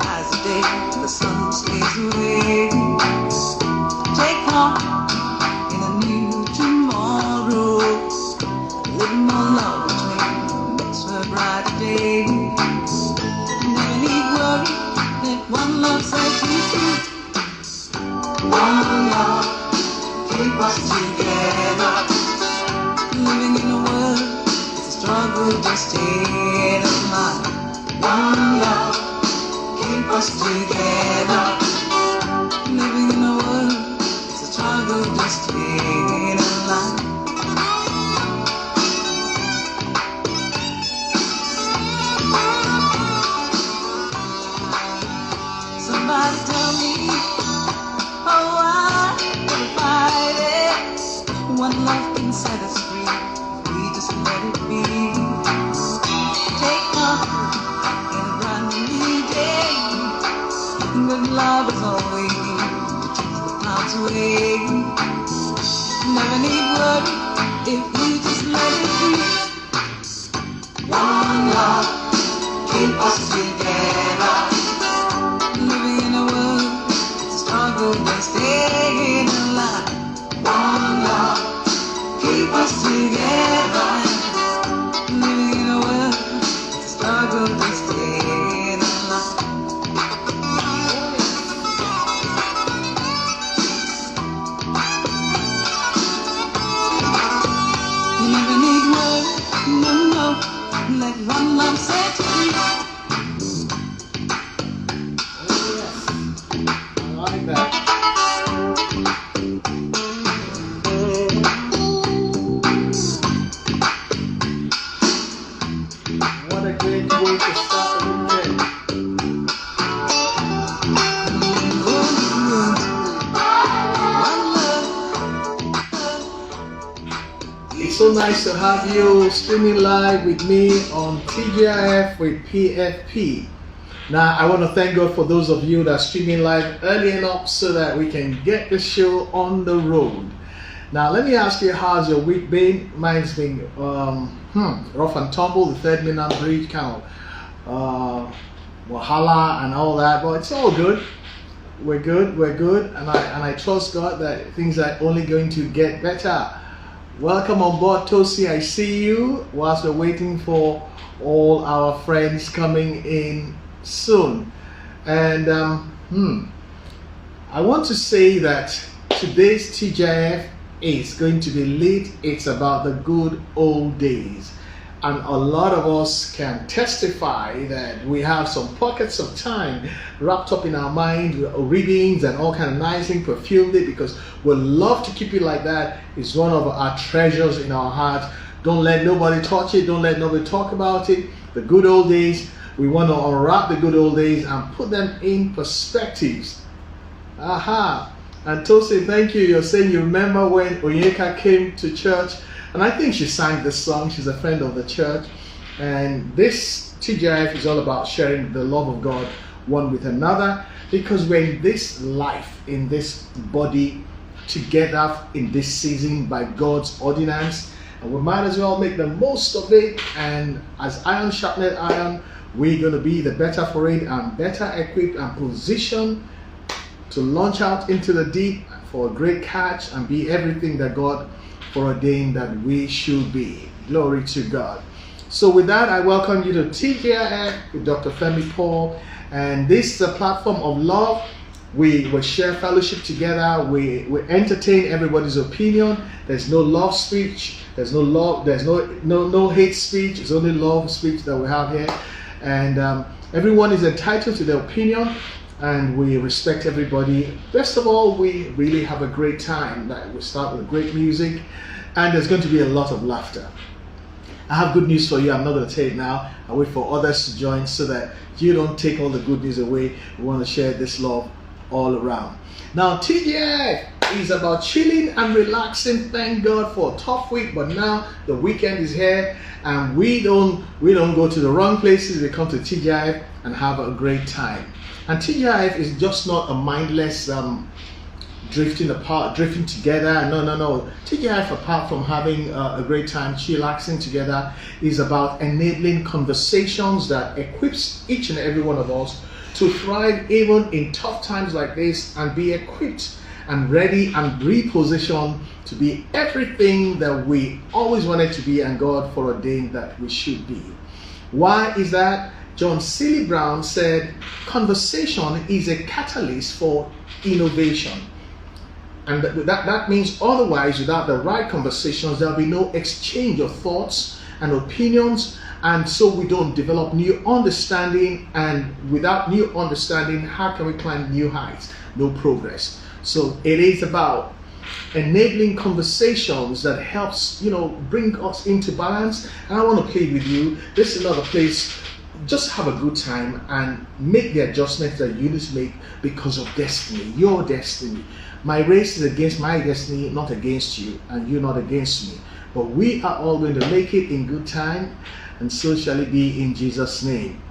as the day and the sun stays away. Take heart in a new tomorrow. Little more love between makes for a brighter day. Never need worry, let one love set you free. One love, keep us together. Living in a world, it's a struggle to stay alive. One love, keep us together. Living in a world, it's a struggle to stay alive. Somebody tell me, oh, why do we fight it? One love can set us free, we just let it be. Take comfort in a brand new day. Good love is all we need to keep the clouds away. Never need worry if we just let it be. One love, keep us together. Living in a world, it's a struggle to stay alive. One love, keep us together. Living in a world, it's a struggle to stay alive. You never need words, no, no. Let one love set you free. I like that. What a great way to start the weekend. It's so nice to have you streaming live with me on TGIF with PFP. Now, I want to thank God for those of you that are streaming live early enough so that we can get the show on the road. Now, let me ask you, how's your week been? Mine's been rough and tumble, the third mainland bridge, kind of wahala and all that, but it's all good. We're good, and I trust God that things are only going to get better. Welcome on board, Tosi. I see you whilst we're waiting for all our friends coming in soon. And I want to say that today's TGIF is going to be lit. It's about the good old days, and a lot of us can testify that we have some pockets of time wrapped up in our mind with readings and all kind of nice things, perfumed it, because we love to keep it like that. It's one of our treasures in our heart. Don't let nobody touch it. Don't let nobody talk about it. The good old days, we want to unwrap the good old days and put them in perspectives. Aha. And Tosi, thank you. You're saying you remember when Onyeka came to church, and I think she sang this song. She's a friend of the church. And this TGIF is all about sharing the love of God one with another, because we're in this life, in this body, together in this season by God's ordinance, and we might as well make the most of it. And as iron sharpened iron, we're going to be the better for it and better equipped and positioned to launch out into the deep for a great catch and be everything that God foreordained that we should be. Glory to God. So with that, I welcome you to TGIF with Dr. Femi Paul, and this is a platform of love. We share fellowship together. We entertain everybody's opinion. There's no love speech. There's no love. There's no hate speech. It's only love speech that we have here. And everyone is entitled to their opinion, and we respect everybody. Best of all, we really have a great time. We start with great music, and there's going to be a lot of laughter. I have good news for you. I'm not going to tell it now. I wait for others to join so that you don't take all the good news away. We want to share this love all around. Now, TGIF is about chilling and relaxing. Thank God for a tough week, but now the weekend is here, and we don't go to the wrong places. We come to TGIF and have a great time. And TGIF is just not a mindless drifting apart, drifting together. No. TGIF, apart from having a great time chillaxing together, is about enabling conversations that equips each and every one of us to thrive even in tough times like this, and be equipped and ready and repositioned to be everything that we always wanted to be and God foreordained that we should be. Why is that? John Seeley Brown said, conversation is a catalyst for innovation. And that means otherwise, without the right conversations, there'll be no exchange of thoughts and opinions, and so we don't develop new understanding. And without new understanding, how can we climb new heights? No progress. So it is about enabling conversations that helps, bring us into balance. And I want to play with you. This is another place. Just have a good time and make the adjustments that you need to make because of destiny, your destiny. My race is against my destiny, not against you, and you're not against me. But we are all going to make it in good time, and so shall it be in Jesus' name.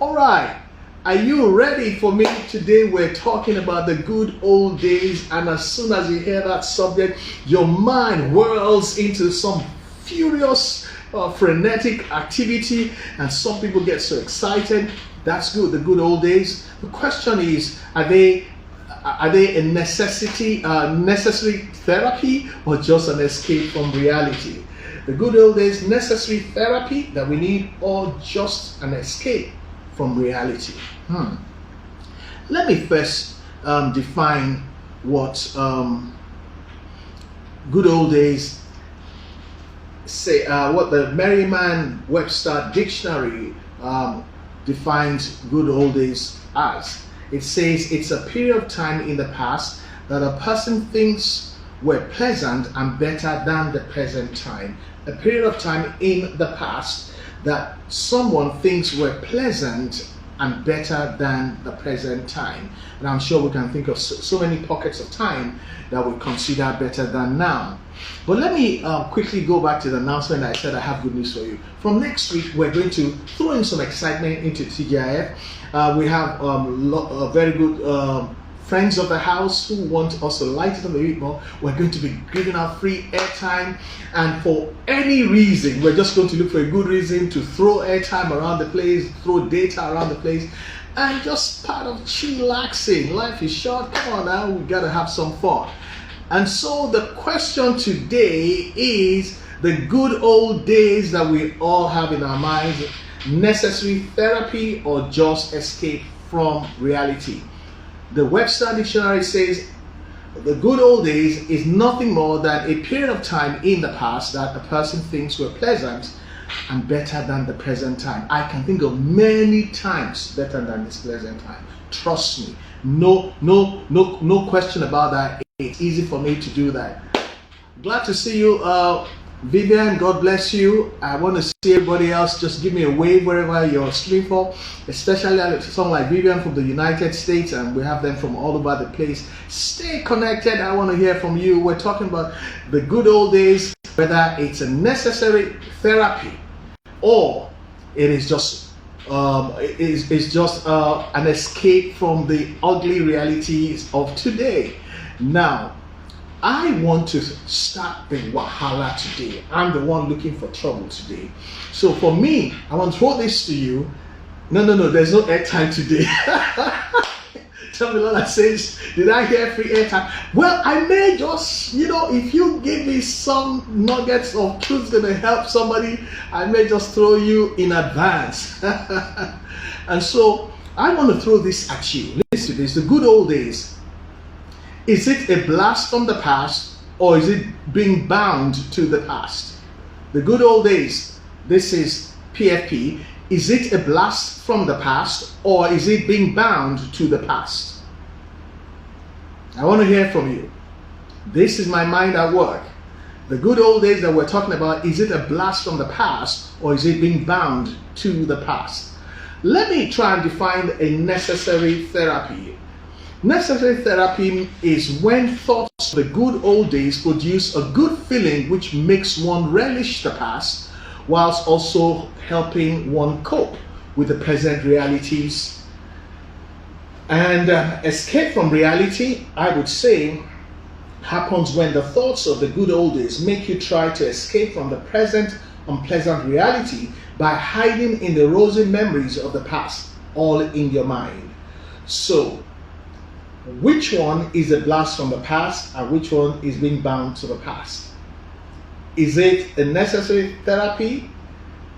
All right. Are you ready for me? Today we're talking about the good old days, and as soon as you hear that subject, your mind whirls into some furious, frenetic activity, and some people get so excited. That's good, the good old days. The question is, are they a necessary therapy, or just an escape from reality? The good old days, necessary therapy that we need, or just an escape from reality? Let me first define what good old days say, what the Merriam-Webster dictionary defines good old days as. It says it's a period of time in the past that a person thinks were pleasant and better than the present time. A period of time in the past that someone thinks were pleasant and better than the present time. And I'm sure we can think of so many pockets of time that we consider better than now. But let me quickly go back to the announcement. I said I have good news for you. From next week, we're going to throw in some excitement into TGIF. We have very good friends of the house who want us to light it up a bit more. We're going to be giving out free airtime, and for any reason, we're just going to look for a good reason to throw airtime around the place, throw data around the place, and just part of chillaxing. Life is short. Come on now, we gotta have some fun. And so the question today is the good old days that we all have in our minds: necessary therapy or just escape from reality? The Webster Dictionary says the good old days is nothing more than a period of time in the past that a person thinks were pleasant and better than the present time. I can think of many times better than this present time. Trust me. No question about that. It's easy for me to do that. Glad to see you, Vivian. God bless you. I want to see everybody else. Just give me a wave wherever you're streaming from, especially someone like Vivian from the United States, and we have them from all over the place. Stay connected. I want to hear from you. We're talking about the good old days, whether it's a necessary therapy or it is just an escape from the ugly realities of today. Now, I want to start the wahala today. I'm the one looking for trouble today. So for me, I want to throw this to you. No, there's no airtime today. Tell me, Lola says, did I hear free airtime? Well, I may just, if you give me some nuggets of truth going to help somebody, I may just throw you in advance. And so I want to throw this at you. Listen to this, the good old days. Is it a blast from the past, or is it being bound to the past? The good old days, this is PFP. Is it a blast from the past, or is it being bound to the past? I want to hear from you. This is my mind at work. The good old days that we're talking about, is it a blast from the past, or is it being bound to the past? Let me try and define a necessary therapy. Necessary therapy is when thoughts of the good old days produce a good feeling which makes one relish the past, whilst also helping one cope with the present realities. And escape from reality, I would say, happens when the thoughts of the good old days make you try to escape from the present unpleasant reality by hiding in the rosy memories of the past, all in your mind. So, which one is a blast from the past and which one is being bound to the past? Is it a necessary therapy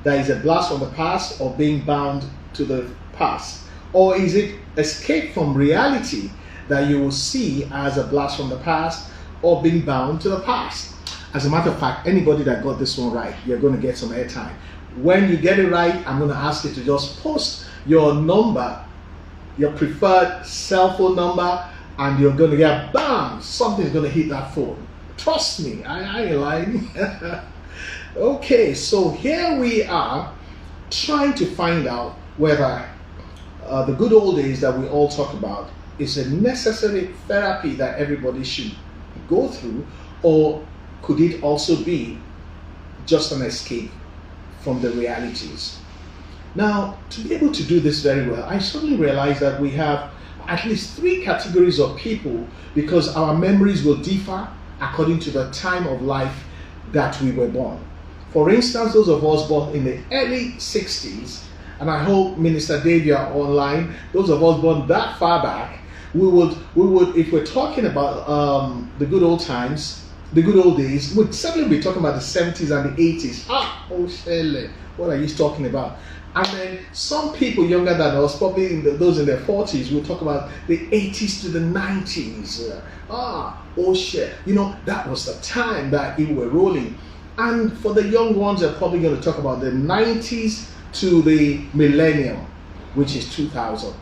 that is a blast from the past or being bound to the past? Or is it escape from reality that you will see as a blast from the past or being bound to the past? As a matter of fact, anybody that got this one right, you're going to get some airtime. When you get it right, I'm going to ask you to just post your number, your preferred cell phone number, and you're going to get bam, something's going to hit that phone. Trust me, I ain't lying. Okay, so here we are trying to find out whether the good old days that we all talk about is a necessary therapy that everybody should go through, or could it also be just an escape from the realities? Now, to be able to do this very well, I suddenly realized that we have at least 3 categories of people, because our memories will differ according to the time of life that we were born. For instance, those of us born in the early 60s, and I hope Minister Dave, you are online, those of us born that far back, we would, if we're talking about the good old times, the good old days, we'd certainly be talking about the 70s and the 80s. Oh, Shelley, what are you talking about? And then some people younger than us, probably those in their 40s, will talk about the 80s to the 90s. Oh shit, that was the time that we were rolling. And for the young ones, they're probably going to talk about the 90s to the millennium, which is 2000.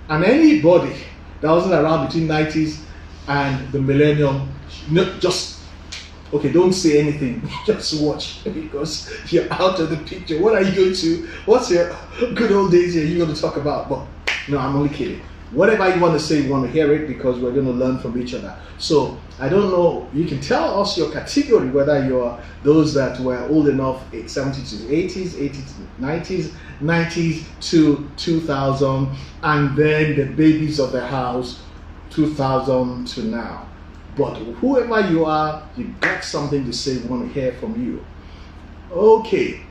And anybody that wasn't around between 90s and the millennium, okay, don't say anything, just watch, because you're out of the picture. What's your good old days here you're going to talk about? But no, I'm only kidding. Whatever you want to say, we want to hear it, because we're going to learn from each other. So I don't know, you can tell us your category, whether you're those that were old enough, 70s to 80s, 80s to 90s, 90s to 2000, and then the babies of the house, 2000 to now. But whoever you are, you got something to say, we want to hear from you. Okay,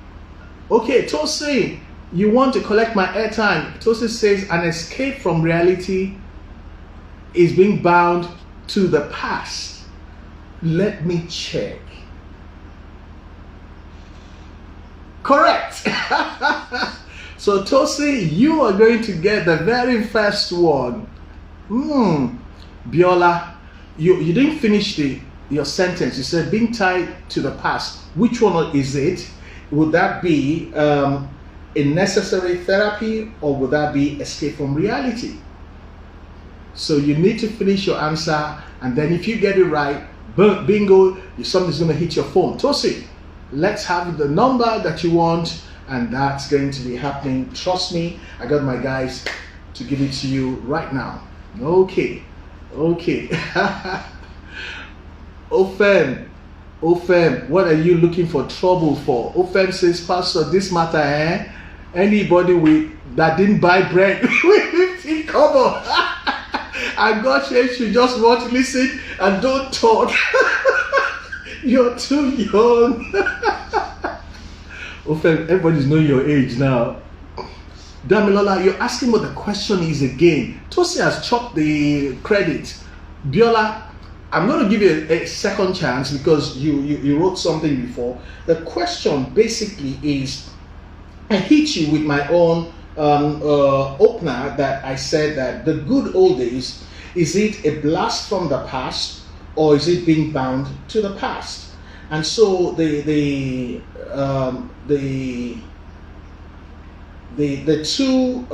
Tosin, you want to collect my airtime. Tosin says an escape from reality is being bound to the past. Let me check. Correct. So Tosin, you are going to get the very first one. Biola, you didn't finish your sentence. You said being tied to the past. Which one is it? Would that be a necessary therapy, or would that be escape from reality? So you need to finish your answer, and then if you get it right, bingo, something's going to hit your phone. Tosi, let's have the number that you want, and that's going to be happening. Trust me, I got my guys to give it to you right now. Okay. Ofem, what are you looking for trouble for? Ofem says, Pastor, this matter, anybody that didn't buy bread with 15 kobo, and God says you just want to listen and don't talk. You're too young. Ofem, everybody's knowing your age now. Damilola, you're asking what the question is again. Tosi has chopped the credit. Biola, I'm going to give you a second chance, because you wrote something before. The question basically is, I hit you with my own opener that I said that the good old days, is it a blast from the past, or is it being bound to the past? And so the two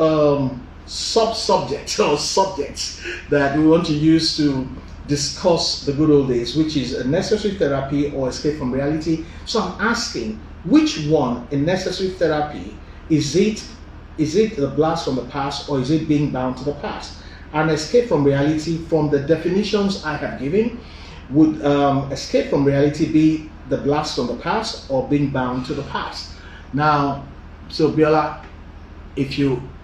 sub-subjects or subjects that we want to use to discuss the good old days, which is a necessary therapy or escape from reality. So I'm asking, which one, a necessary therapy, is it the blast from the past, or is it being bound to the past? An escape from reality, from the definitions I have given, would escape from reality be the blast from the past or being bound to the past? Now, so Biola,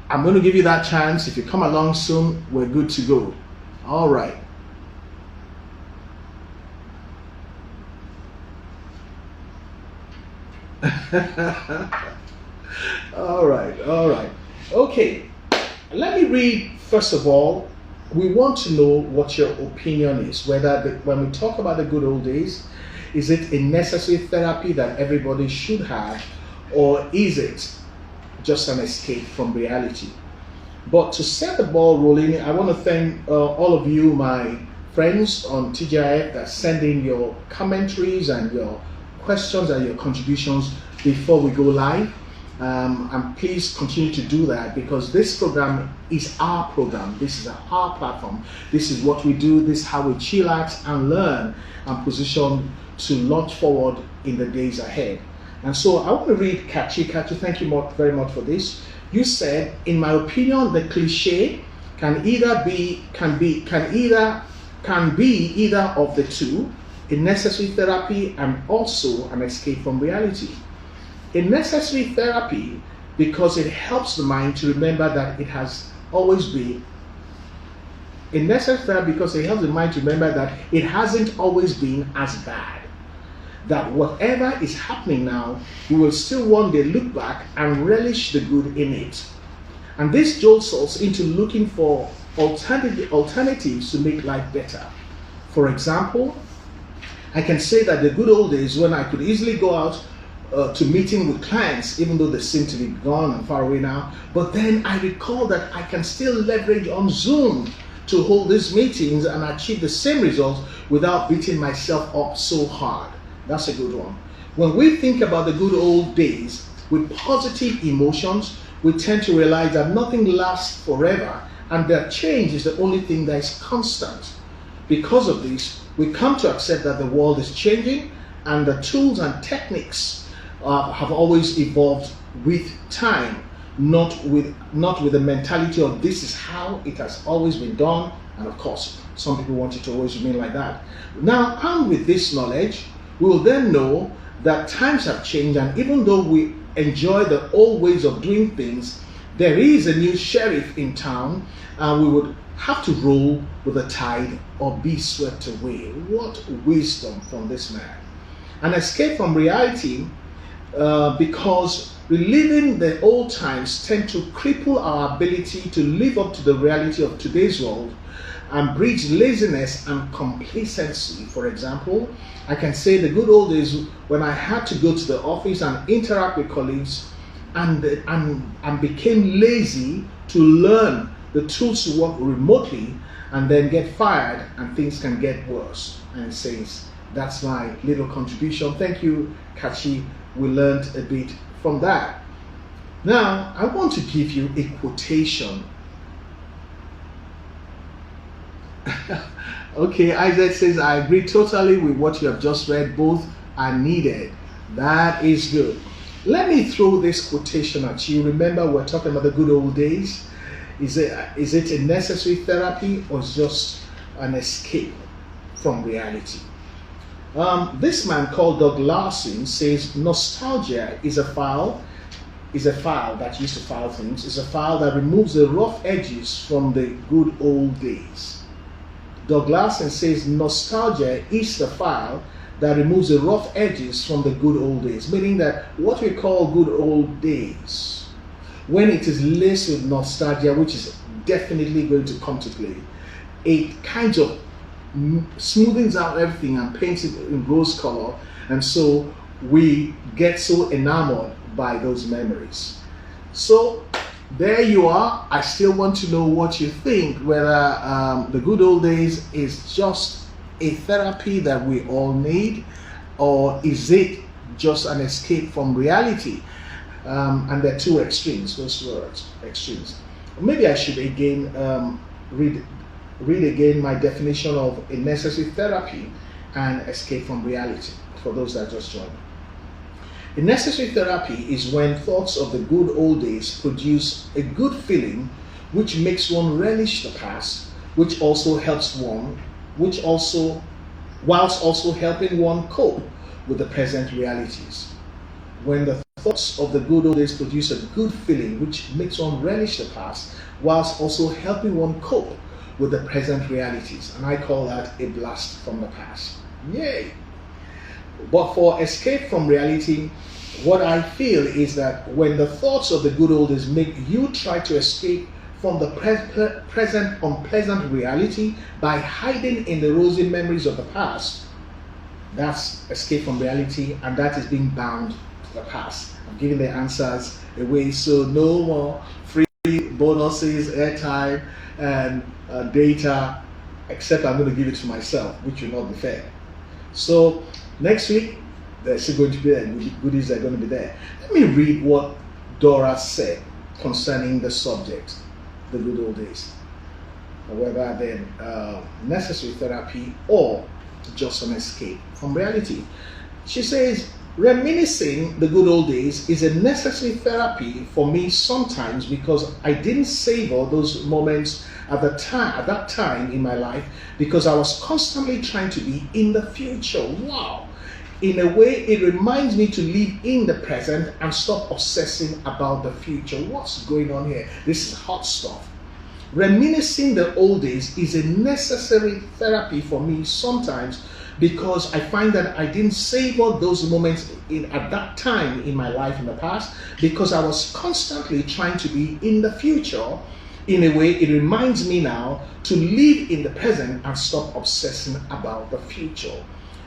I'm going to give you that chance. If you come along soon, we're good to go. All right. All right, all right. Okay, let me read first of all. We want to know what your opinion is, whether when we talk about the good old days, is it a necessary therapy that everybody should have, or is it just an escape from reality? But to set the ball rolling, I want to thank all of you, my friends on TGIF, that send in your commentaries and your questions and your contributions before we go live. And please continue to do that, because this program is our program. This is our platform. This is what we do. This is how we chillax and learn and position to launch forward in the days ahead. And so I want to read Kachi. Kachi, thank you very much for this. You said, in my opinion, the cliche can be either of the two, a necessary therapy and also an escape from reality. A necessary therapy because it helps the mind to remember that it has always been. A necessary therapy because it helps the mind to remember that it hasn't always been as bad. That whatever is happening now, we will still one day look back and relish the good in it. And this jolts us into looking for alternatives to make life better. For example, I can say that the good old days when I could easily go out to meeting with clients, even though they seem to be gone and far away now, but then I recall that I can still leverage on Zoom to hold these meetings and achieve the same results without beating myself up so hard. That's a good one. When we think about the good old days with positive emotions, we tend to realize that nothing lasts forever and that change is the only thing that is constant. Because of this, we come to accept that the world is changing and the tools and techniques have always evolved with time, not with the mentality of this is how it has always been done. And of course, some people want it to always remain like that. Now, armed with this knowledge, we will then know that times have changed, and even though we enjoy the old ways of doing things, there is a new sheriff in town, and we would have to roll with the tide or be swept away. What wisdom from this man. An escape from reality, because reliving the old times tend to cripple our ability to live up to the reality of today's world and breeds laziness and complacency. For example, I can say the good old days when I had to go to the office and interact with colleagues and became lazy to learn the tools to work remotely and then get fired and things can get worse. And it says, that's my little contribution. Thank you, Kachi. We learned a bit from that. Now, I want to give you a quotation. Okay, Isaac says, I agree totally with what you have just read. Both are needed. That is good. Let me throw this quotation at you. Remember, we're talking about the good old days. Is it a necessary therapy or just an escape from reality? This man called Doug Larson says nostalgia is a file that used to file things. It's a file that removes the rough edges from the good old days. Doug Larson says nostalgia is the file that removes the rough edges from the good old days, meaning that what we call good old days, when it is laced with nostalgia, which is definitely going to come to play, it kind of smoothens out everything and paints it in rose color, and so we get so enamored by those memories. So there you are. I still want to know what you think, whether the good old days is just a therapy that we all need, or is it just an escape from reality? And there are two extremes, those words, extremes. Maybe I should again read again my definition of a necessary therapy and escape from reality for those that just joined. A necessary therapy is when thoughts of the good old days produce a good feeling which makes one relish the past, which also helps one, whilst also helping one cope with the present realities. When the thoughts of the good old days produce a good feeling which makes one relish the past, whilst also helping one cope with the present realities. And I call that a blast from the past. Yay! But for escape from reality, what I feel is that when the thoughts of the good old days make you try to escape from the present unpleasant reality by hiding in the rosy memories of the past, that's escape from reality, and that is being bound to the past. I'm giving the answers away, so no more free bonuses, airtime, and data, except I'm going to give it to myself, which will not be fair. So next week, there's still going to be there, goodies are going to be there. Let me read what Dora said concerning the subject, the good old days, whether then necessary therapy or just an escape from reality. She says, reminiscing the good old days is a necessary therapy for me sometimes because I didn't savor those moments at that time in my life because I was constantly trying to be in the future. Wow. In a way, it reminds me to live in the present and stop obsessing about the future. What's going on here? This is hot stuff. Reminiscing the old days is a necessary therapy for me sometimes because I find that I didn't savor those moments at that time in my life in the past because I was constantly trying to be in the future. In a way, it reminds me now to live in the present and stop obsessing about the future.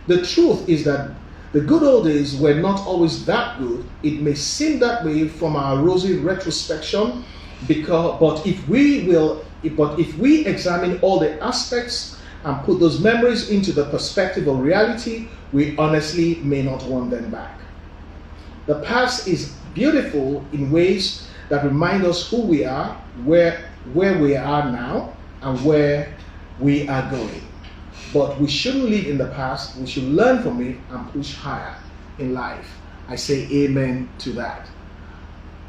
The truth is that the good old days were not always that good. It may seem that way from our rosy retrospection, but if we examine all the aspects and put those memories into the perspective of reality, we honestly may not want them back. The past is beautiful in ways that remind us who we are, where we are now, and where we are going. But we shouldn't live in the past. We should learn from it and push higher in life. I say amen to that.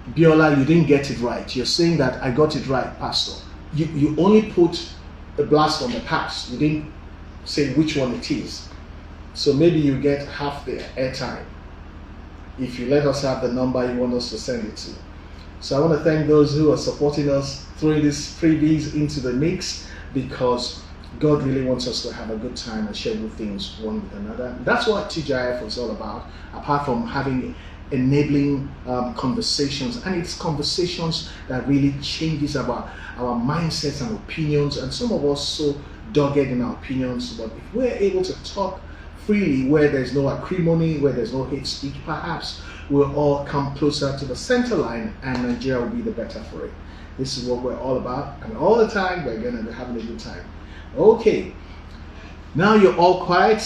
Biola, you didn't get it right. You're saying that I got it right, Pastor. You only put a blast on the past. You didn't say which one it is. So maybe you get half the airtime if you let us have the number you want us to send it to. So I want to thank those who are supporting us, throwing these freebies into the mix, because God really wants us to have a good time and share good things one with another. That's what TGIF is all about, apart from having enabling conversations. And it's conversations that really changes about our mindsets and opinions. And some of us so dogged in our opinions. But if we're able to talk freely where there's no acrimony, where there's no hate speech, perhaps we'll all come closer to the center line and Nigeria will be the better for it. This is what we're all about. And all the time, we're going to be having a good time. Okay, now you're all quiet,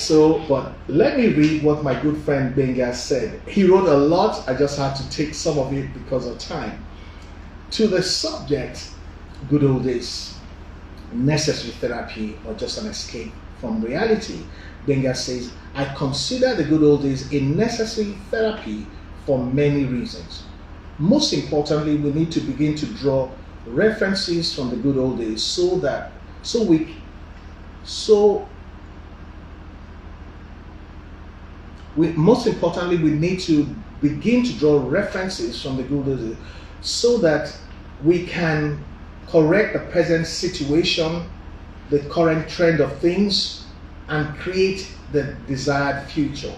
but let me read what my good friend Benga said. He wrote a lot. I just had to take some of it because of time. To the subject, good old days, necessary therapy or just an escape from reality, Benga says, I consider the good old days a necessary therapy for many reasons. Most importantly, we need to begin to draw references from the good old days most importantly, we need to begin to draw references from the good old days so that we can correct the present situation, the current trend of things, and create the desired future.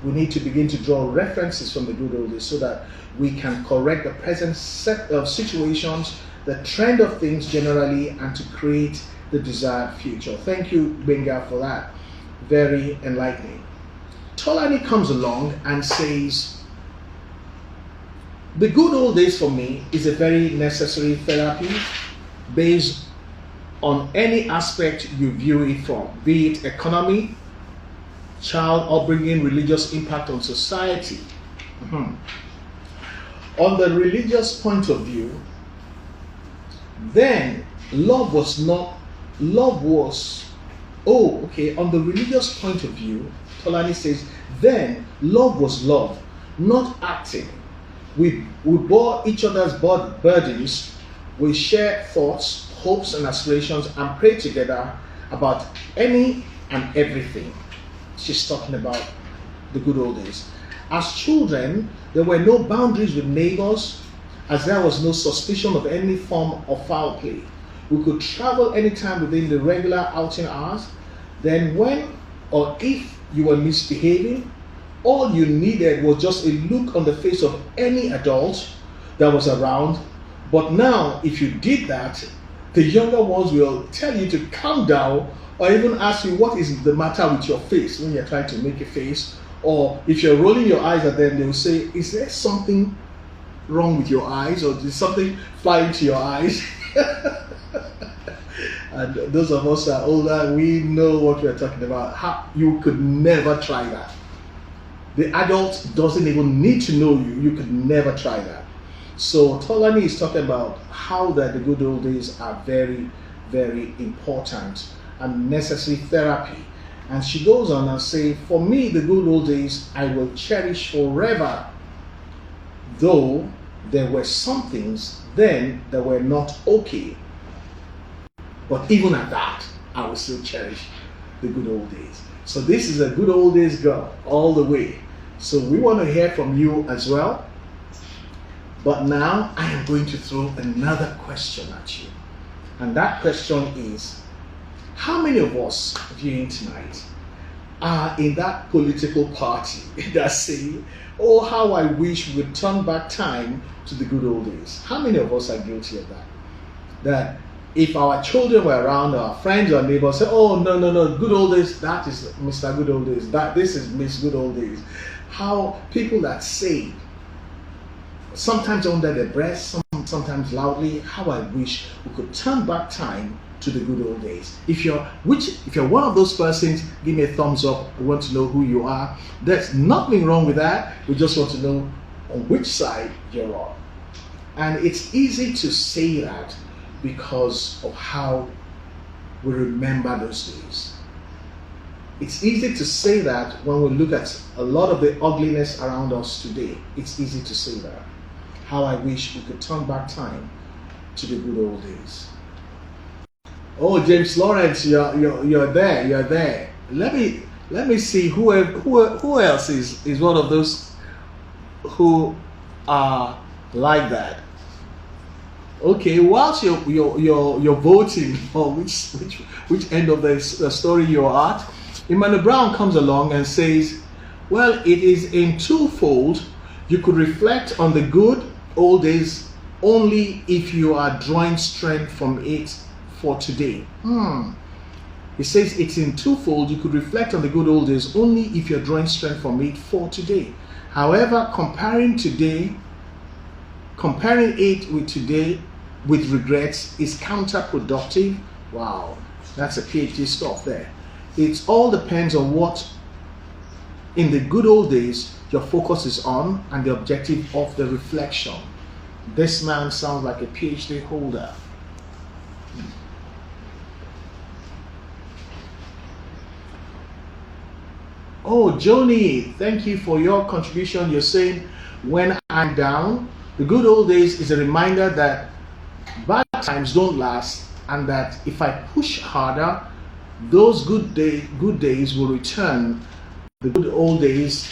We need to begin to draw references from the good old days so that we can correct the present set of situations, the trend of things generally, and to create the desired future. Thank you, Benga, for that. Very enlightening. Tolani comes along and says, the good old days for me is a very necessary therapy based on any aspect you view it from, be it economy, child upbringing, religious impact on society. On the religious point of view, then on the religious point of view, Tolani says, then love was love, not acting. We bore each other's burdens, we share thoughts, hopes and aspirations, and pray together about any and everything. She's talking about the good old days. As children, there were no boundaries with neighbors, as there was no suspicion of any form of foul play. We could travel anytime within the regular outing hours. Then when or if you were misbehaving, all you needed was just a look on the face of any adult that was around. But now, if you did that, the younger ones will tell you to calm down, or even ask you what is the matter with your face when you're trying to make a face. Or if you're rolling your eyes at them, they will say, is there something wrong with your eyes, or did something fly into your eyes? And those of us that are older, we know what we're talking about. How you could never try that. The adult doesn't even need to know you. You could never try that. So Tolani is talking about how that the good old days are very, very important and necessary therapy. And she goes on and say, for me, the good old days I will cherish forever, though there were some things then that were not okay. But even at that, I will still cherish the good old days. So this is a good old days girl all the way. So we want to hear from you as well. But now I am going to throw another question at you. And that question is, how many of us viewing tonight are in that political party that say, oh, how I wish we would turn back time to the good old days? How many of us are guilty of that? That if our children were around, our friends or neighbors say, oh, no, good old days, that is Mr. Good Old Days, this is Miss Good Old Days. How people that say, sometimes under their breath, sometimes loudly, how I wish we could turn back time to the good old days. If you're one of those persons, give me a thumbs up. We want to know who you are. There's nothing wrong with that. We just want to know on which side you're on. And it's easy to say that because of how we remember those days. It's easy to say that when we look at a lot of the ugliness around us today. It's easy to say that. How I wish we could turn back time to the good old days. Oh, James Lawrence, you're there. Let me see who else is one of those who are like that. Okay, whilst you're voting for which end of the story you're at, Emmanuel Brown comes along and says, well, it is in twofold. You could reflect on the good old days only if you are drawing strength from it for today. He says it's in twofold. You could reflect on the good old days only if you're drawing strength from it for today. However, comparing it with today with regrets is counterproductive. Wow, that's a PhD stuff there. It all depends on what in the good old days your focus is on and the objective of the reflection. This man sounds like a PhD holder. Oh, Joni, thank you for your contribution. You're saying, when I'm down, the good old days is a reminder that bad times don't last, and that if I push harder, those good days will return. The good old days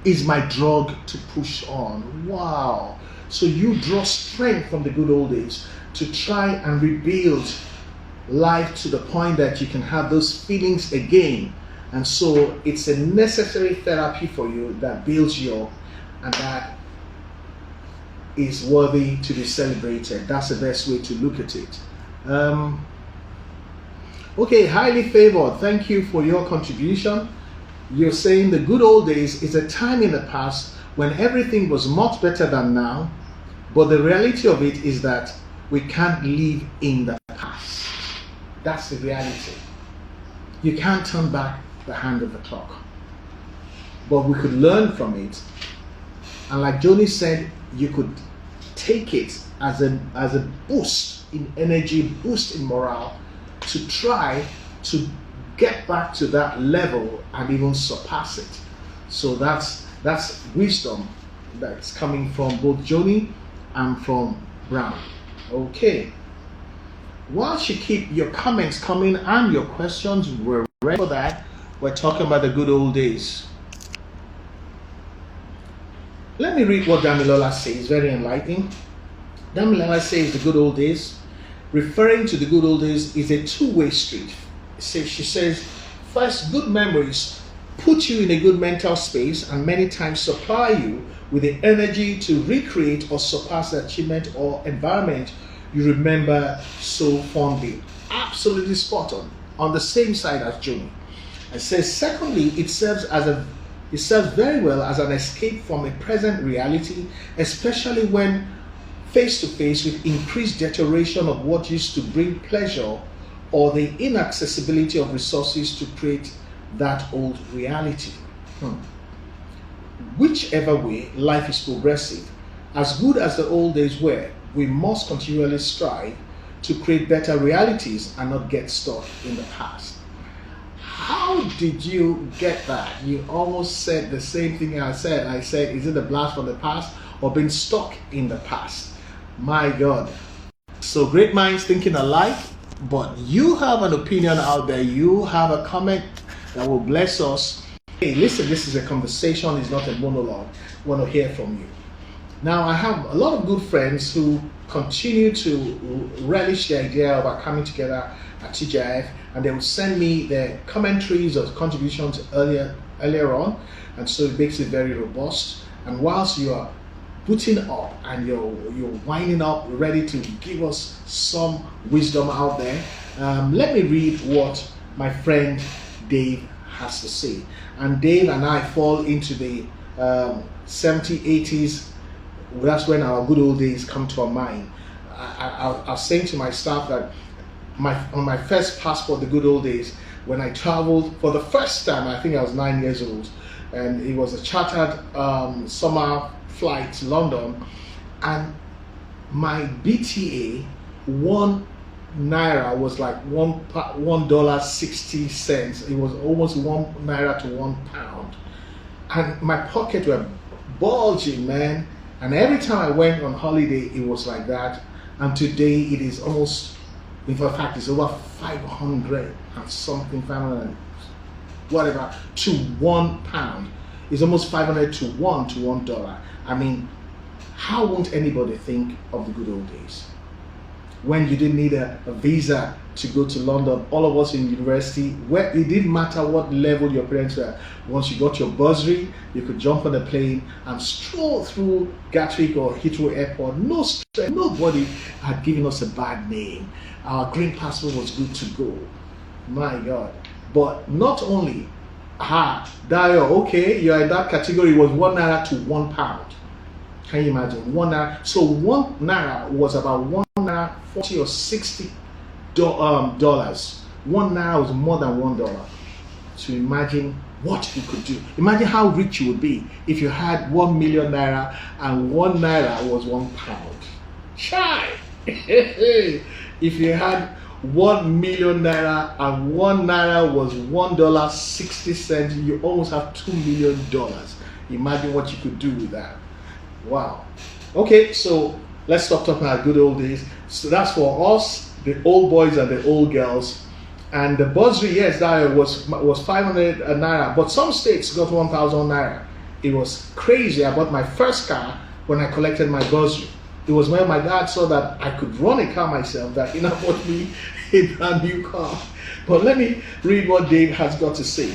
is my drug to push on. Wow. So you draw strength from the good old days to try and rebuild life to the point that you can have those feelings again. And so it's a necessary therapy for you that builds you up, and that is worthy to be celebrated. That's the best way to look at it. Okay, highly favored, thank you for your contribution. You're saying the good old days is a time in the past when everything was much better than now, but the reality of it is that we can't live in the past. That's the reality. You can't turn back the hand of the clock, but we could learn from it. And like Joni said, you could take it as a boost in energy, boost in morale, to try to get back to that level and even surpass it. So that's wisdom that's coming from both Joni and from Brown. Okay. Whilst you keep your comments coming and your questions, we're ready for that. We're talking about the good old days. Let me read what Damilola says, very enlightening. Damilola says the good old days, referring to the good old days, is a two-way street. She says, first, good memories put you in a good mental space and many times supply you with the energy to recreate or surpass the achievement or environment you remember so fondly. Absolutely spot on the same side as Joni. It says, secondly, it serves very well as an escape from a present reality, especially when face to face with increased deterioration of what used to bring pleasure or the inaccessibility of resources to create that old reality. Whichever way, life is progressive. As good as the old days were, we must continually strive to create better realities and not get stuck in the past. How did you get that? You almost said the same thing I said. I said, is it a blast from the past or being stuck in the past? My God. So great minds thinking alike, but you have an opinion out there. You have a comment that will bless us. Hey, listen, this is a conversation. It's not a monologue. I want to hear from you. Now, I have a lot of good friends who continue to relish the idea of our coming together at TGIF, and they will send me their commentaries or contributions earlier on, and so it makes it very robust. And whilst you are putting up and you're winding up, ready to give us some wisdom out there, let me read what my friend Dave has to say. And Dave and I fall into the 70s, 80s. That's when our good old days come to our mind. I was saying to my staff that on my first passport, the good old days, when I traveled for the first time, I think I was 9 years old, and it was a chartered summer flight to London, and my BTA, 1 naira was like $1.60. It was almost 1 naira to 1 pound, and my pocket were bulging, man. And every time I went on holiday, it was like that. And today it is almost, in fact, it's over 500 and something, 500, whatever, to 1 pound. It's almost 500 to $1. I mean, how won't anybody think of the good old days? When you didn't need a visa to go to London, all of us in university, where it didn't matter what level your parents were. Once you got your bursary, you could jump on a plane and stroll through Gatwick or Heathrow Airport. No stress, nobody had given us a bad name. Our green passport was good to go. My God. But not only, Dayo, okay, you're in that category, it was 1 naira to 1 pound. Can you imagine? 1 naira. So 1 naira was about 1 naira 40 or 60 dollars. 1 naira was more than $1. So imagine what you could do. Imagine how rich you would be if you had 1 million naira and 1 naira was 1 pound. Chai! If you had 1 million naira and 1 naira was $1.60, you almost have $2 million. Imagine what you could do with that. Wow. Okay, so let's stop talking about good old days. So that's for us, the old boys and the old girls. And the bursary, yes, that was 500 naira, but some states got 1,000 naira. It was crazy. I bought my first car when I collected my bursary. It was when my dad saw that I could run a car myself that he now bought me a brand new car. But let me read what Dave has got to say.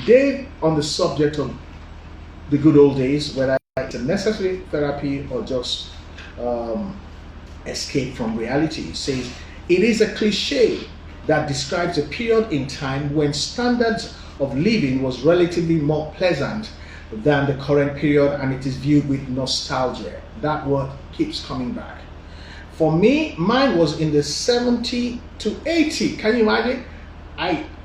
Dave, on the subject of the good old days, whether it's a necessary therapy or just escape from reality, says it is a cliche that describes a period in time when standards of living was relatively more pleasant than the current period, and it is viewed with nostalgia. That word keeps coming back. For me, mine was in the 70 to 80. Can you imagine?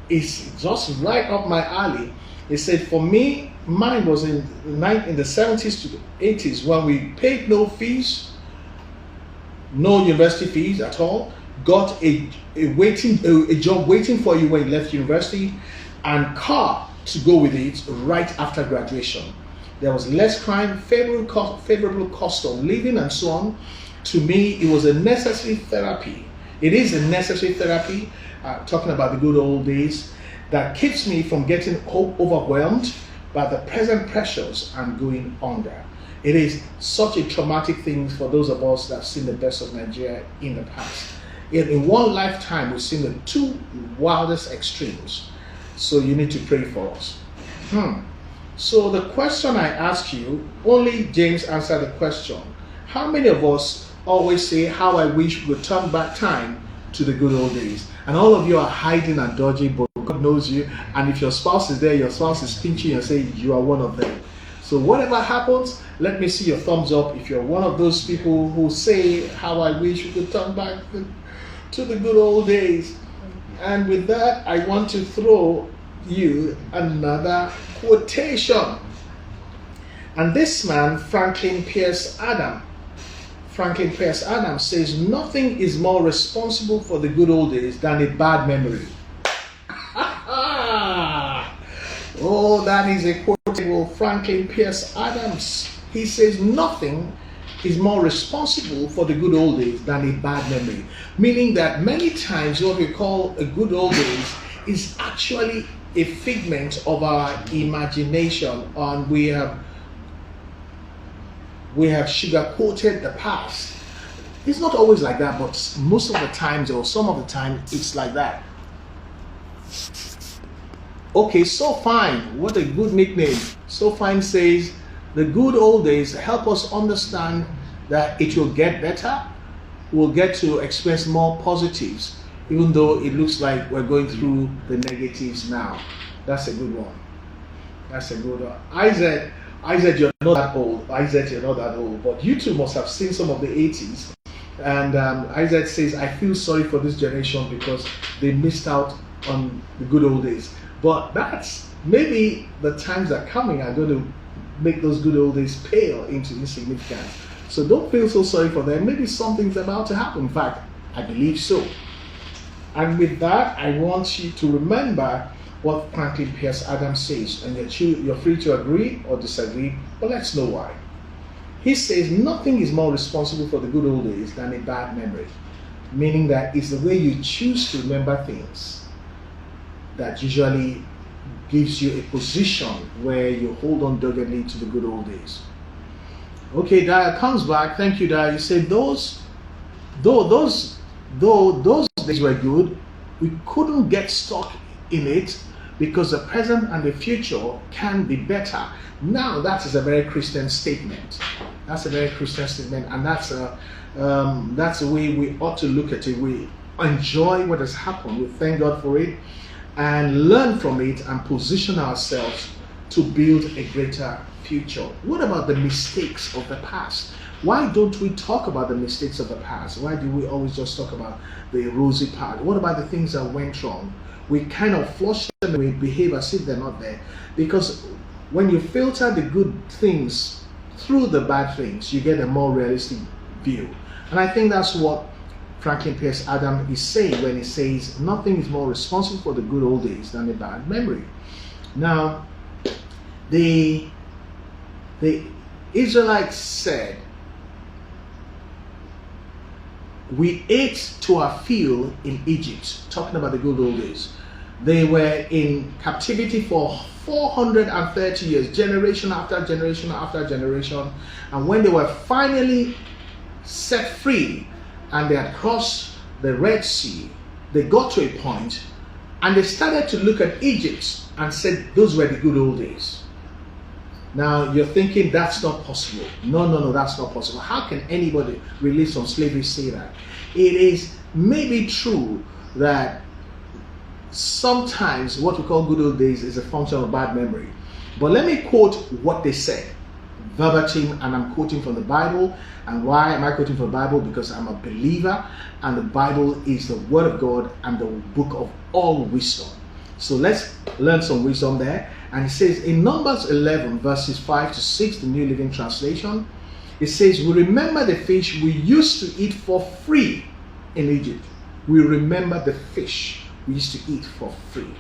It's just right up my alley. It said for me, mine was in the 70s to the 80s when we paid no fees, no university fees at all, got a job waiting for you when you left university, and car to go with it right after graduation. There was less crime, favorable cost of living, and so on. To me, it was a necessary therapy. It is a necessary therapy, talking about the good old days, that keeps me from getting overwhelmed by the present pressures and going under. It is such a traumatic thing for those of us that have seen the best of Nigeria in the past. In one lifetime, we've seen the two wildest extremes. So you need to pray for us. So the question I ask you, only James answered the question. How many of us always say, how I wish we could turn back time to the good old days? And all of you are hiding and dodging, but God knows you. And if your spouse is there, your spouse is pinching and saying you are one of them. So whatever happens, let me see your thumbs up if you're one of those people who say, how I wish we could turn back to the good old days. And with that, I want to throw you another quotation. And this man, Franklin Pierce Adams says, nothing is more responsible for the good old days than a bad memory. Oh, that is a quotable Franklin Pierce Adams. He says nothing is more responsible for the good old days than a bad memory. Meaning that many times what we call a good old days is actually a figment of our imagination, and we have sugar-coated the past. It's not always like that, but most of the times, or some of the time, it's like that. Okay, So Fine, what a good nickname. So Fine says, the good old days help us understand that it will get better. We'll get to experience more positives, even though it looks like we're going through the negatives now. That's a good one. That's a good one. Isaac, you're not that old. Isaac, you're not that old. But you two must have seen some of the 80s. And Isaac says, I feel sorry for this generation because they missed out on the good old days. But that's maybe the times that are coming are going to make those good old days pale into insignificance. So don't feel so sorry for them. Maybe something's about to happen. In fact, I believe so. And with that, I want you to remember what Franklin Pierce Adams says. And you're free to agree or disagree, but let's know why. He says nothing is more responsible for the good old days than a bad memory. Meaning that it's the way you choose to remember things that usually gives you a position where you hold on doggedly to the good old days. Okay, Daya comes back. Thank you, Daya. You said those days were good, we couldn't get stuck in it because the present and the future can be better. Now that is a very Christian statement. That's a very Christian statement, and that's the way we ought to look at it. We enjoy what has happened. We thank God for it and learn from it and position ourselves to build a greater future. What about the mistakes of the past? Why don't we talk about the mistakes of the past? Why do we always just talk about the rosy part? What about the things that went wrong? We kind of flush them away, behave as if they're not there. Because when you filter the good things through the bad things, you get a more realistic view. And I think that's what Franklin Pierce Adams is saying when he says nothing is more responsible for the good old days than a bad memory. Now, the Israelites said, we ate to our fill in Egypt, talking about the good old days. They were in captivity for 430 years, generation after generation after generation. And when they were finally set free and they had crossed the Red Sea, they got to a point and they started to look at Egypt and said, those were the good old days. Now you're thinking that's not possible. No, that's not possible. How can anybody released from slavery say that? It is maybe true that sometimes what we call good old days is a function of bad memory. But let me quote what they said verbatim, and I'm quoting from the Bible. And why am I quoting from the Bible? Because I'm a believer, and the Bible is the Word of God and the book of all wisdom. So let's learn some wisdom there. And it says in Numbers 11 verses 5 to 6, the New Living Translation, it says, we remember the fish we used to eat for free in Egypt. We remember the fish we used to eat for free.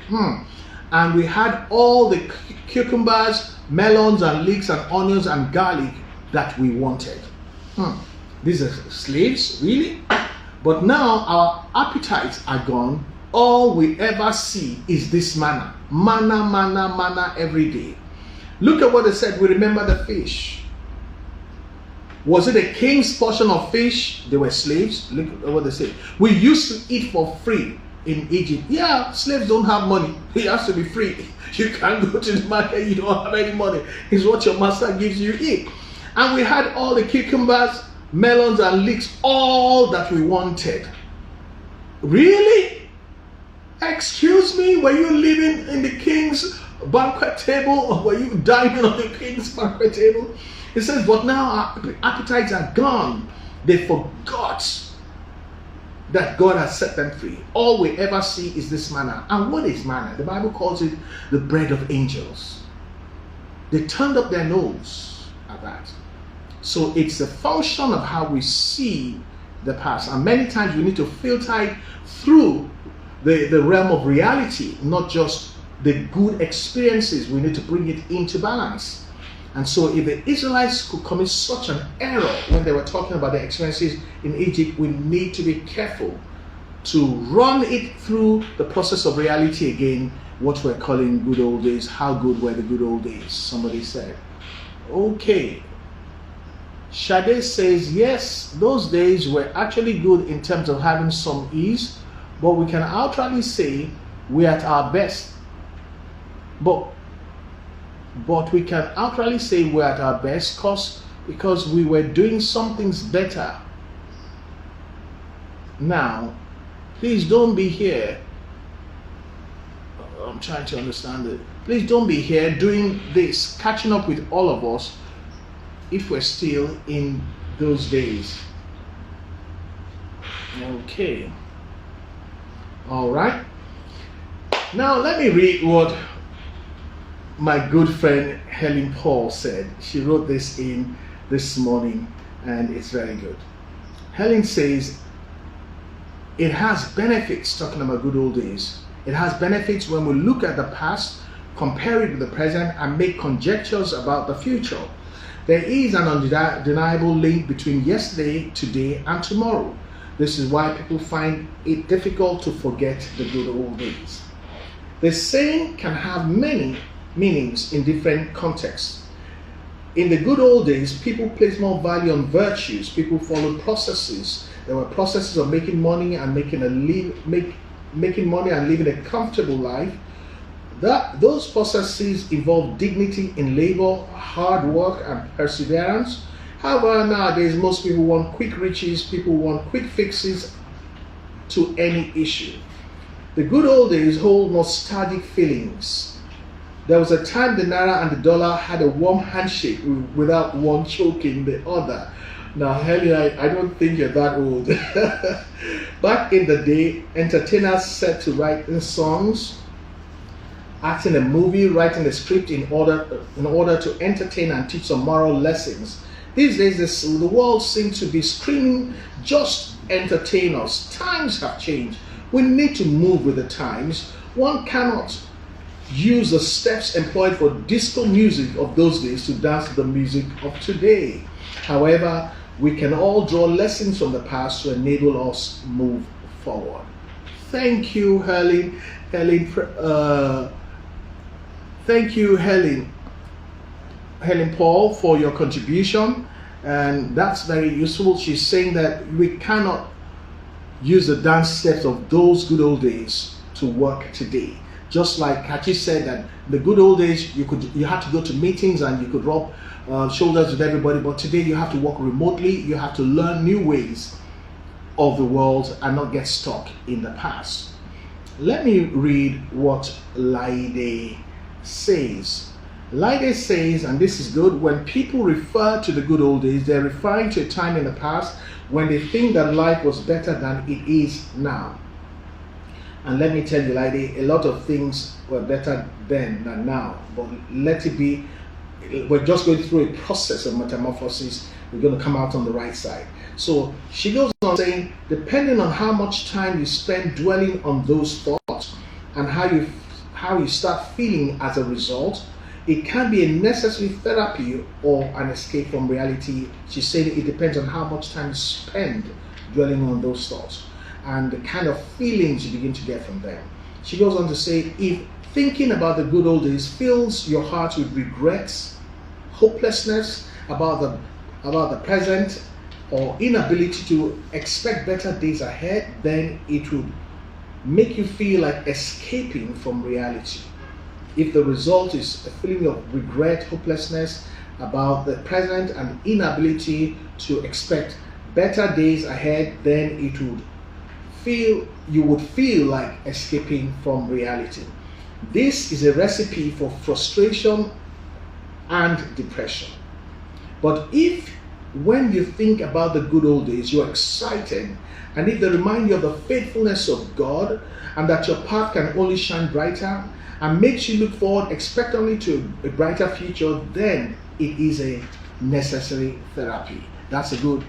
And we had all the cucumbers, melons and leeks and onions and garlic that we wanted. These are slaves, really? But now our appetites are gone. All we ever see is this manna. Manna every day. Look at what they said. We remember the fish. Was it a king's portion of fish? They were slaves. Look at what they say. We used to eat for free in Egypt. Yeah, slaves don't have money. It has to be free. You can't go to the market, you don't have any money. It's what your master gives you, you eat. And we had all the cucumbers, melons, and leeks, all that we wanted. Really? Excuse me, were you living in the king's banquet table, or were you dining on the king's banquet table? It says, but now our appetites are gone. They forgot that God has set them free. All we ever see is this manna. And what is manna? The Bible calls it the bread of angels. They turned up their nose at that. So it's a function of how we see the past. And many times we need to filter it through the realm of reality, not just the good experiences. We need to bring it into balance. And so if the Israelites could commit such an error when they were talking about their experiences in Egypt, we need to be careful to run it through the process of reality again, what we're calling good old days. How good were the good old days? Somebody said. Okay. Shade says, yes, those days were actually good in terms of having some ease, but we can outrightly say we're at our best. But we can outrightly say we're at our best because we were doing some things better. Now, please don't be here. I'm trying to understand it. Please don't be here doing this, catching up with all of us if we're still in those days. Okay. All right. Now, let me read what my good friend Helen Paul said. She wrote this in this morning, and it's very good. Helen says, it has benefits, talking about good old days. It has benefits when we look at the past, compare it with the present, and make conjectures about the future. There is an undeniable link between yesterday, today, and tomorrow. This is why people find it difficult to forget the good old days. The saying can have many meanings in different contexts. In the good old days, people placed more value on virtues. People followed processes. There were processes of making money and making money and living a comfortable life. Those processes involve dignity in labor, hard work, and perseverance. However, nowadays most people want quick riches. People want quick fixes to any issue. The good old days hold nostalgic feelings. There was a time the naira and the dollar had a warm handshake without one choking the other. Now, Helen, I don't think you're that old. Back in the day, entertainers set to write songs, acting a movie, writing a script in order to entertain and teach some moral lessons. These days, the world seems to be screaming, just entertain us. Times have changed. We need to move with the times. One cannot use the steps employed for disco music of those days to dance to the music of today. However, we can all draw lessons from the past to enable us move forward. Thank you, Helen. Thank you, Helen Paul, for your contribution, and that's very useful. She's saying that we cannot use the dance steps of those good old days to work today. Just like Kachi said that the good old days, you had to go to meetings and you could rub shoulders with everybody, but today you have to work remotely. You have to learn new ways of the world and not get stuck in the past. Let me read what Laide says. Laide says, and this is good, when people refer to the good old days, they're referring to a time in the past when they think that life was better than it is now. And let me tell you, Lady, a lot of things were better then than now. But let it be, we're just going through a process of metamorphosis. We're going to come out on the right side. So she goes on saying, depending on how much time you spend dwelling on those thoughts and how you start feeling as a result, it can be a necessary therapy or an escape from reality. She said it depends on how much time you spend dwelling on those thoughts and the kind of feelings you begin to get from them. She goes on to say, if thinking about the good old days fills your heart with regrets, hopelessness about the about the present or inability to expect better days ahead, then it would make you feel like escaping from reality. If the result is a feeling of regret, hopelessness about the present and inability to expect better days ahead, then you would feel like escaping from reality. This is a recipe for frustration and depression. But if when you think about the good old days, you're excited, and if they remind you of the faithfulness of God and that your path can only shine brighter and makes you look forward expectantly to a brighter future, then it is a necessary therapy. That's a good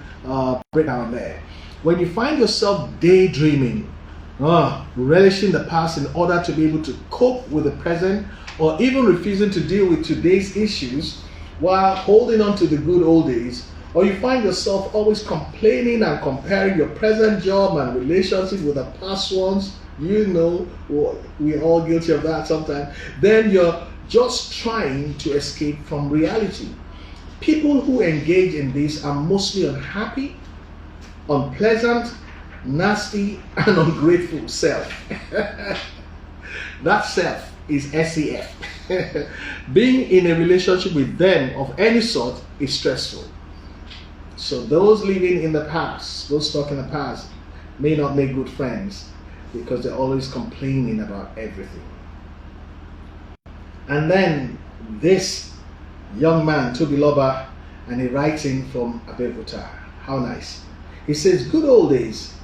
breakdown there. When you find yourself daydreaming, relishing the past in order to be able to cope with the present, or even refusing to deal with today's issues while holding on to the good old days, or you find yourself always complaining and comparing your present job and relationship with the past ones, we're all guilty of that sometimes, then you're just trying to escape from reality. People who engage in this are mostly unhappy, unpleasant, nasty, and ungrateful self. That self is SEF. Being in a relationship with them of any sort is stressful. So those living in the past, those stuck in the past, may not make good friends because they're always complaining about everything. And then this young man, Tobiloba, and he writes in from Abeokuta. How nice. He says, good old days.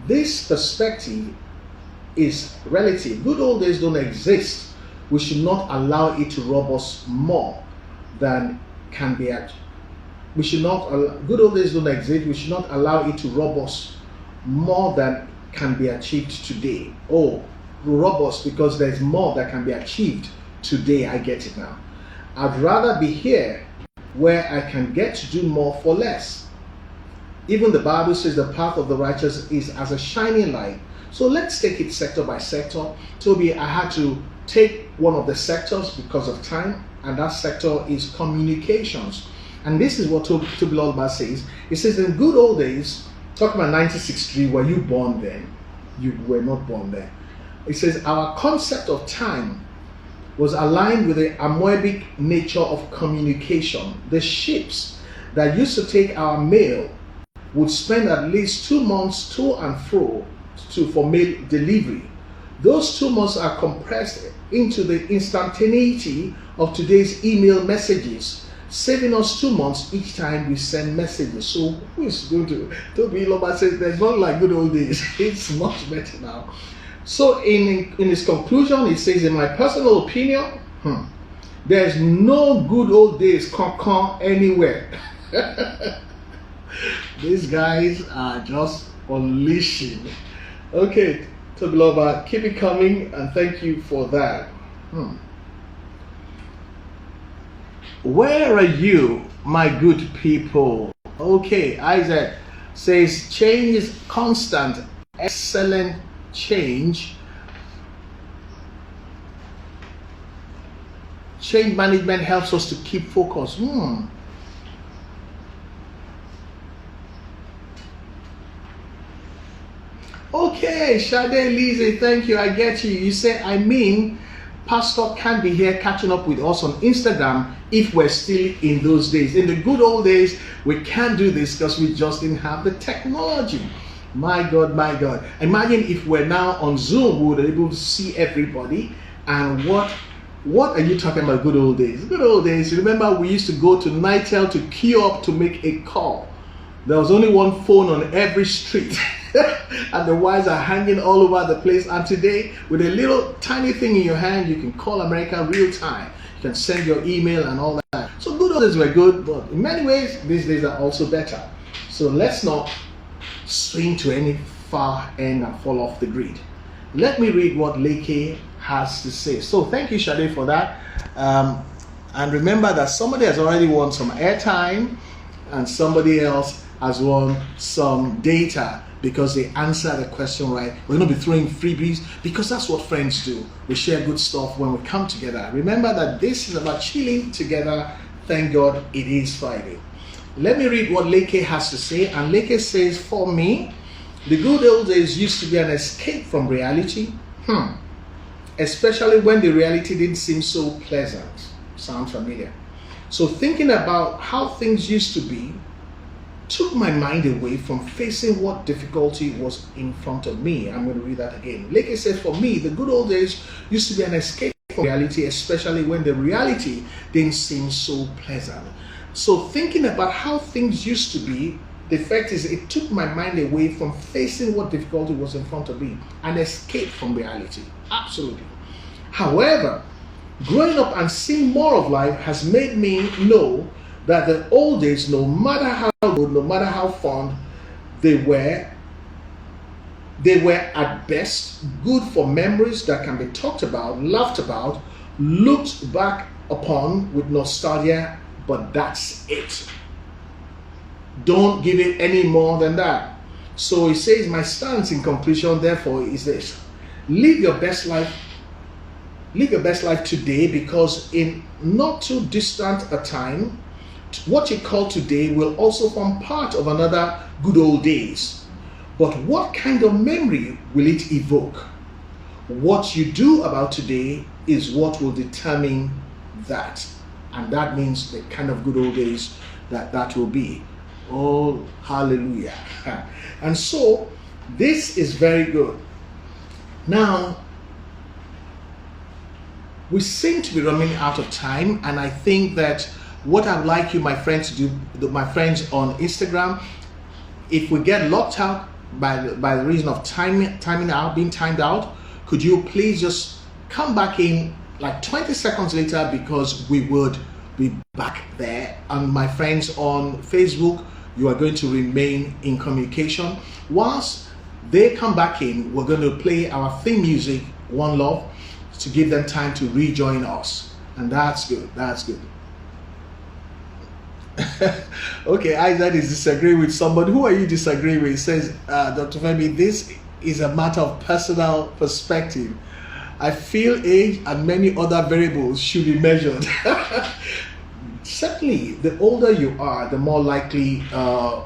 This perspective is relative. Good old days don't exist. We should not allow it to rob us more than can be achieved. Good old days don't exist. We should not allow it to rob us more than can be achieved today. Oh, rob us because there's more that can be achieved today. I get it now. I'd rather be here where I can get to do more for less. Even the Bible says the path of the righteous is as a shining light. So let's take it sector by sector. Toby, I had to take one of the sectors because of time, and that sector is communications. And this is what Tobiloba says. It says, in good old days, talking about 1963, were you born then? You were not born then. It says, our concept of time was aligned with the amoebic nature of communication. The ships that used to take our mail would spend at least 2 months to and fro for mail delivery. Those 2 months are compressed into the instantaneity of today's email messages, saving us 2 months each time we send messages. So who is going to? Tobiloba says there's not like good old days. It's much better now. So in his conclusion, he says, in my personal opinion, there's no good old days anywhere. These guys are just unleashing. Okay, Tobiloba, keep it coming, and thank you for that. Where are you, my good people? Okay, Isaac says change is constant, excellent change. Change management helps us to keep focus. Okay, Shade Lizzie, thank you. I get you. You say, Pastor can't be here catching up with us on Instagram if we're still in those days. In the good old days, we can't do this because we just didn't have the technology. My God, my God. Imagine if we're now on Zoom, we would be able to see everybody. And what are you talking about good old days? Good old days. Remember, we used to go to Nitel to queue up to make a call. There was only one phone on every street. And the wires are hanging all over the place. And today, with a little tiny thing in your hand, you can call America real time. You can send your email and all that. So good old days were good, but in many ways, these days are also better. So let's not swing to any far end and fall off the grid. Let me read what Leke has to say. So thank you, Shade, for that. And remember that somebody has already won some airtime and somebody else has won some data because they answered the question right. We're going to be throwing freebies because that's what friends do. We share good stuff when we come together. Remember that this is about chilling together. Thank God it is Friday. Let me read what Leke has to say. And Leke says, for me, the good old days used to be an escape from reality, especially when the reality didn't seem so pleasant. Sound familiar? So thinking about how things used to be took my mind away from facing what difficulty was in front of me. I'm going to read that again. Leke says, for me, the good old days used to be an escape from reality, especially when the reality didn't seem so pleasant. So thinking about how things used to be, the fact is it took my mind away from facing what difficulty was in front of me, an escape from reality. Absolutely. However, growing up and seeing more of life has made me know that the old days, no matter how good, no matter how fun they were at best good for memories that can be talked about, laughed about, looked back upon with nostalgia, but that's it. Don't give it any more than that. So he says, my stance in conclusion, therefore, is this: live your best life. Live your best life today, because in not too distant a time, what you call today will also form part of another good old days. But what kind of memory will it evoke? What you do about today is what will determine that. And that means the kind of good old days that will be. Oh, hallelujah. And so, this is very good. Now, we seem to be running out of time, and I think that what I'd like you, my friends, to do, my friends on Instagram, if we get locked out by the reason of being timed out, could you please just come back in like 20 seconds later, because we would be back there. And my friends on Facebook, you are going to remain in communication. Once they come back in, we're going to play our theme music, One Love, to give them time to rejoin us. And that's good. That's good. Okay, Isaac is disagreeing with somebody. Who are you disagreeing with? He says, Dr. Femi, this is a matter of personal perspective. I feel age and many other variables should be measured. Certainly, the older you are, the more likely. I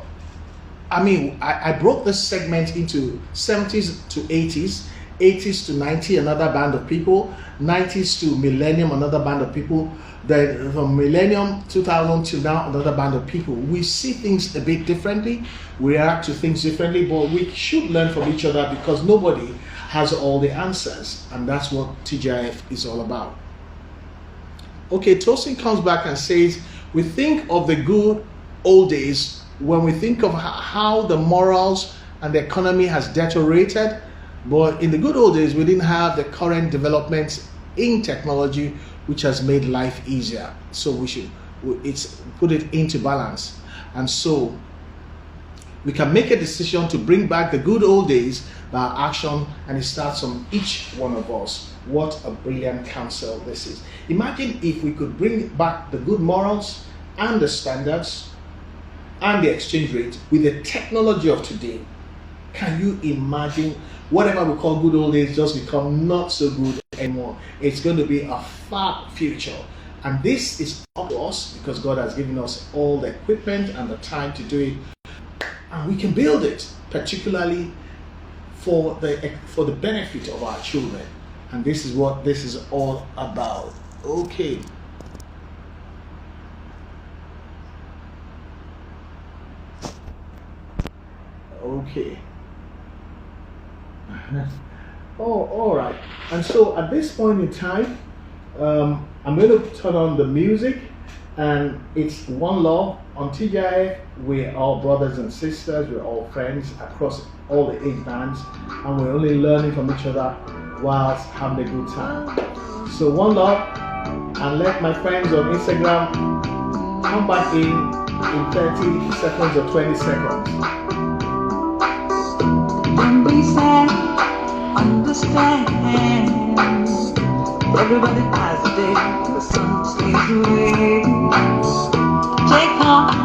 broke this segment into 70s to 80s, 80s to 90, another band of people, 90s to millennium, another band of people. Then from millennium 2000 to now, another band of people. We see things a bit differently, we react to things differently, but we should learn from each other, because nobody has all the answers, and that's what TGIF is all about. Okay, Tosin comes back and says, we think of the good old days when we think of how the morals and the economy has deteriorated, but in the good old days we didn't have the current developments in technology which has made life easier. So we should put it into balance, and so we can make a decision to bring back the good old days by our action, and it starts from each one of us. What a brilliant counsel this is. Imagine if we could bring back the good morals and the standards and the exchange rate with the technology of today. Can you imagine whatever we call good old days just become not so good anymore? It's going to be a far future. And this is up to us, because God has given us all the equipment and the time to do it. And we can build it, particularly for the benefit of our children. And this is what this is all about. Okay. Okay. Oh, all right. And so at this point in time, I'm going to turn on the music, and it's One Love on TGIF. We're all brothers and sisters, we're all friends across all the age bands, and we're only learning from each other whilst having a good time. So One Love, and let my friends on Instagram come back in 30 seconds or 20 seconds. When we say understand, everybody has a day, the sun stays away. Take heart.